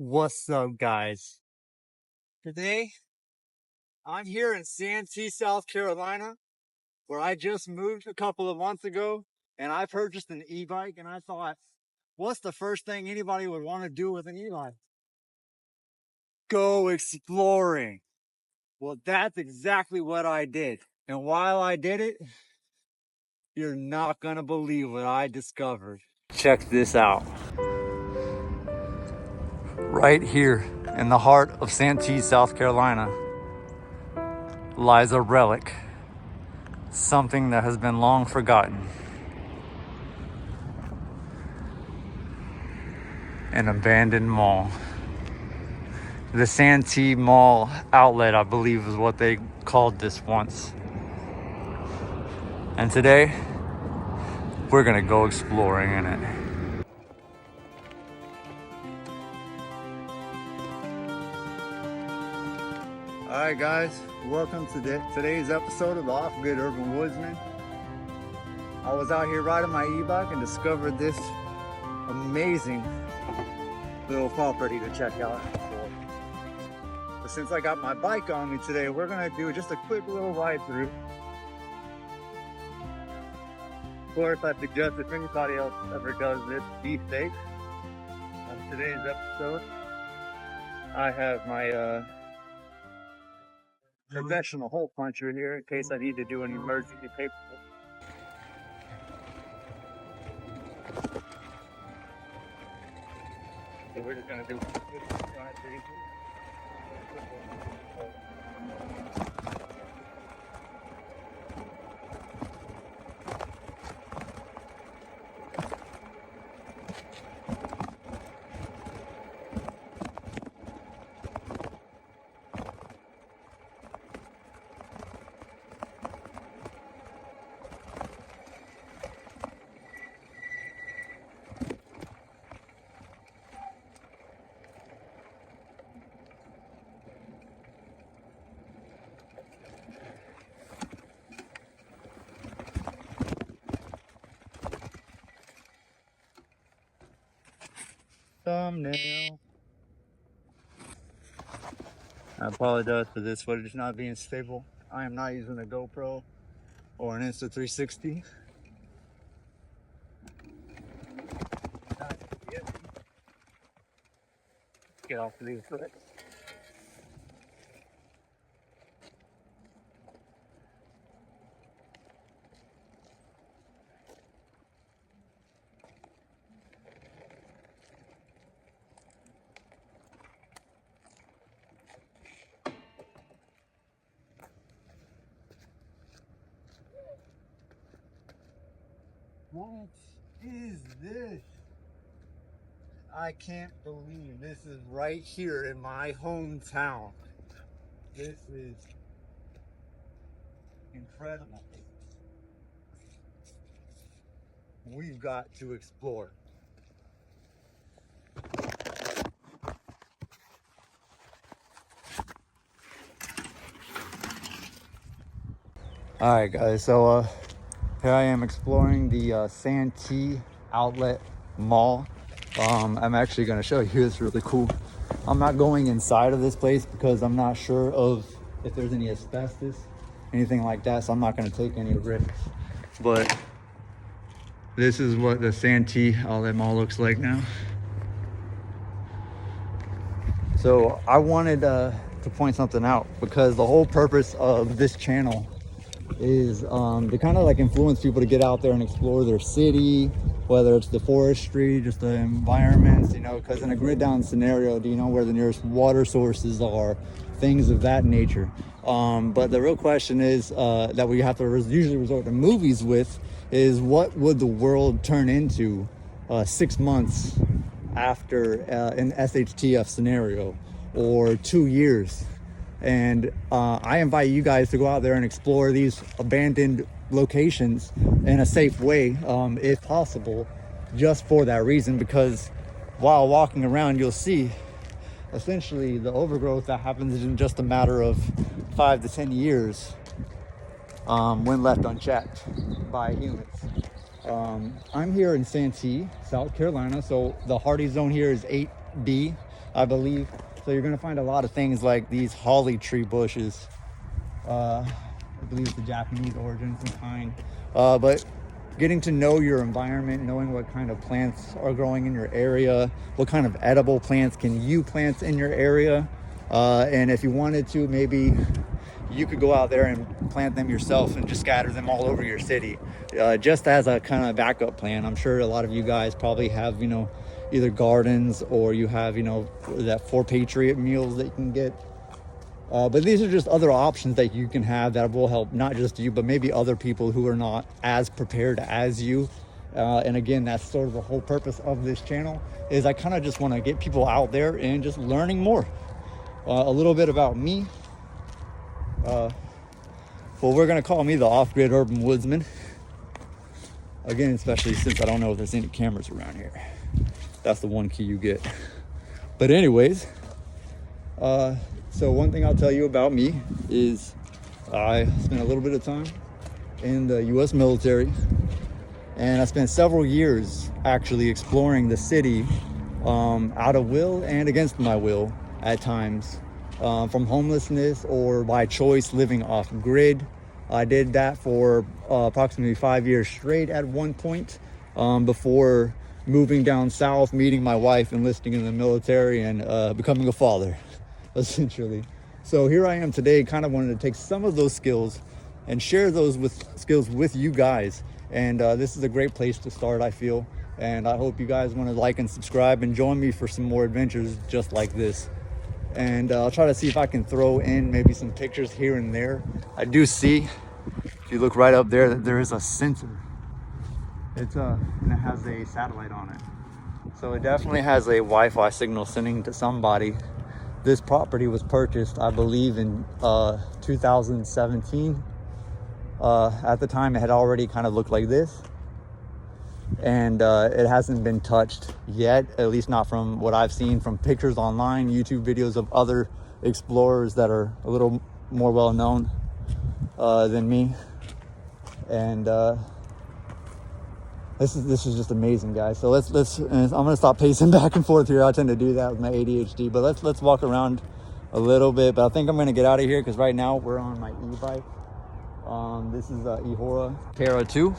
What's up, guys? Today, I'm here in Santee, South Carolina, where I just moved a couple of months ago, and I purchased an e-bike, and I thought, what's the first thing anybody would want to do with an e-bike? Go exploring. Well, that's exactly what I did. And while I did it, you're not gonna believe what I discovered. Check this out. Right here in the heart of Santee, South Carolina, lies a relic, something that has been long forgotten. An abandoned mall. The Santee Mall Outlet, I believe, is what they called this once. And today, we're gonna go exploring in it. All right, guys, welcome to today's episode of the OFFGRID Urban Woodsman. I was out here riding my e-bike and discovered this amazing little property to check out. But since I got my bike on me today, we're gonna do just a quick little ride through. Of course, I suggest if anybody else ever does this, be safe. On today's episode, I have my professional hole puncher here in case I need to do an emergency paper. So we're just gonna do thumbnail. I apologize for this footage not being stable. I am not using a GoPro or an Insta360. Get off of these foot. What is this? I can't believe this is right here in my hometown. This is incredible. We've got to explore. All right, guys, so here I am exploring the Santee Outlet Mall. I'm actually going to show you. It's really cool. I'm not going inside of this place because I'm not sure of if there's any asbestos, anything like that, so I'm not going to take any risks. But this is what the Santee Outlet Mall looks like now. So I wanted to point something out because the whole purpose of this channel is to kind of like influence people to get out there and explore their city, whether it's the forestry, just the environments, you know, because in a grid down scenario, do you know where the nearest water sources are, things of that nature. But the real question is that we have to usually resort to movies with is what would the world turn into 6 months after an SHTF scenario, or 2 years. And I invite you guys to go out there and explore these abandoned locations in a safe way, if possible, just for that reason, because while walking around, you'll see essentially the overgrowth that happens in just a matter of 5 to 10 years when left unchecked by humans. I'm here in Santee, South Carolina, so the hardy zone here is 8B. I believe. So you're gonna find a lot of things like these holly tree bushes. I believe it's the Japanese origin, some kind. But getting to know your environment, knowing what kind of plants are growing in your area, what kind of edible plants can you plant in your area, and if you wanted to, maybe you could go out there and plant them yourself and just scatter them all over your city, just as a kind of backup plan. I'm sure a lot of you guys probably have, you know, either gardens or you have, you know, that 4 Patriot meals that you can get. But these are just other options that you can have that will help not just you, but maybe other people who are not as prepared as you. And again, that's sort of the whole purpose of this channel, is I kind of just want to get people out there and just learning more. A little bit about me. Well, we're going to call me the Off-Grid Urban Woodsman. Again, especially since I don't know if there's any cameras around here. That's the one key you get. But anyways, so one thing I'll tell you about me is I spent a little bit of time in the US military, and I spent several years actually exploring the city out of will and against my will at times, from homelessness or by choice living off grid. I did that for approximately 5 years straight at one point, before moving down south, meeting my wife, enlisting in the military, and becoming a father, essentially. So here I am today, kind of wanted to take some of those skills and share those skills with you guys. And this is a great place to start, I feel. And I hope you guys want to like and subscribe and join me for some more adventures just like this. And I'll try to see if I can throw in maybe some pictures here and there. I do see, if you look right up there, that there is a sensor. It's and it has a satellite on it. So it definitely has a Wi-Fi signal sending to somebody. This property was purchased, I believe, in 2017. At the time, it had already kind of looked like this. And it hasn't been touched yet, at least not from what I've seen from pictures online, YouTube videos of other explorers that are a little more well known than me. And this is just amazing, guys. So let's I'm gonna stop pacing back and forth here. I tend to do that with my ADHD, but let's walk around a little bit. But I think I'm gonna get out of here because right now we're on my e-bike. This is Eahora Terra 2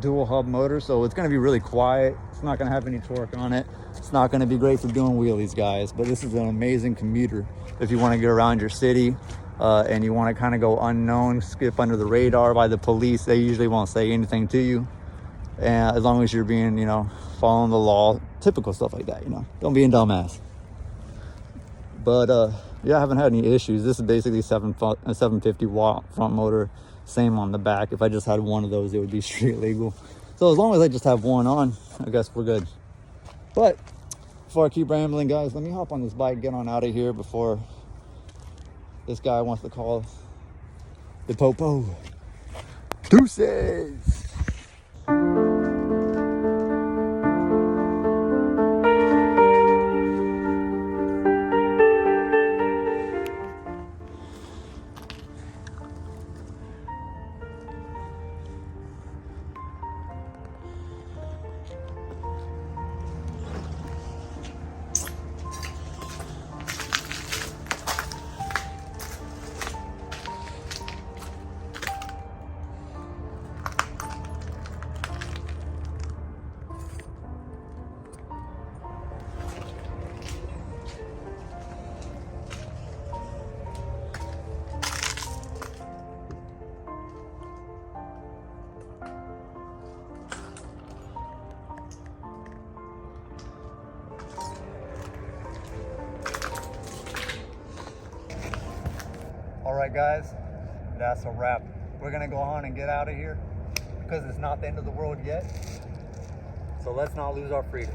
dual hub motor, so it's going to be really quiet. It's not going to have any torque on it. It's not going to be great for doing wheelies, guys, but this is an amazing commuter if you want to get around your city, and you want to kind of go unknown, skip under the radar by the police. They usually won't say anything to you, and as long as you're being, you know, following the law, typical stuff like that, you know, don't be a dumbass. But yeah, I haven't had any issues. This is basically 750 watt front motor, same on the back. If I just had one of those, it would be street legal. So as long as I just have one on, I guess we're good. But before I keep rambling, guys, let me hop on this bike, get on out of here before this guy wants to call the popo. Deuces. All right, guys, that's a wrap. We're gonna go on and get out of here because it's not the end of the world yet. So let's not lose our freedom.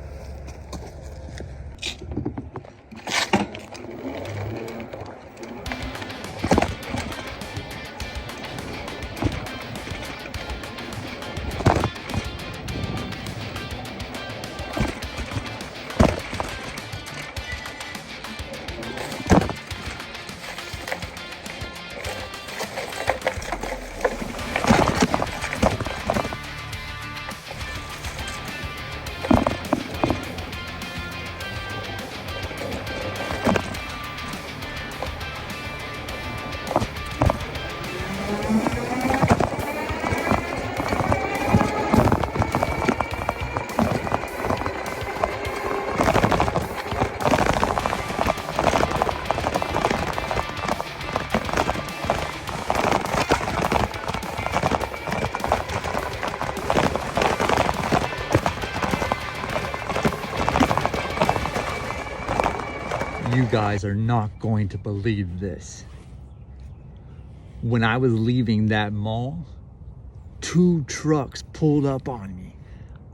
You guys are not going to believe this. When I was leaving that mall, 2 trucks pulled up on me.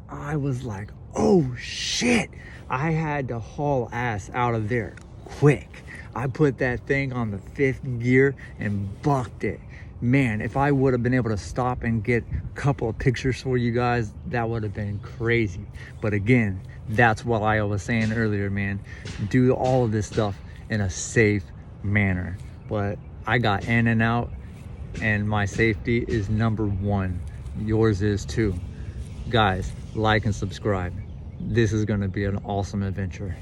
I was like, oh shit. I had to haul ass out of there quick. I put that thing on the 5th gear and bucked it. Man, if I would have been able to stop and get a couple of pictures for you guys, that would have been crazy. But again, that's what I was saying earlier, man. Do all of this stuff in a safe manner. But I got in and out, and my safety is number 1. Yours is too. Guys, like and subscribe. This is going to be an awesome adventure.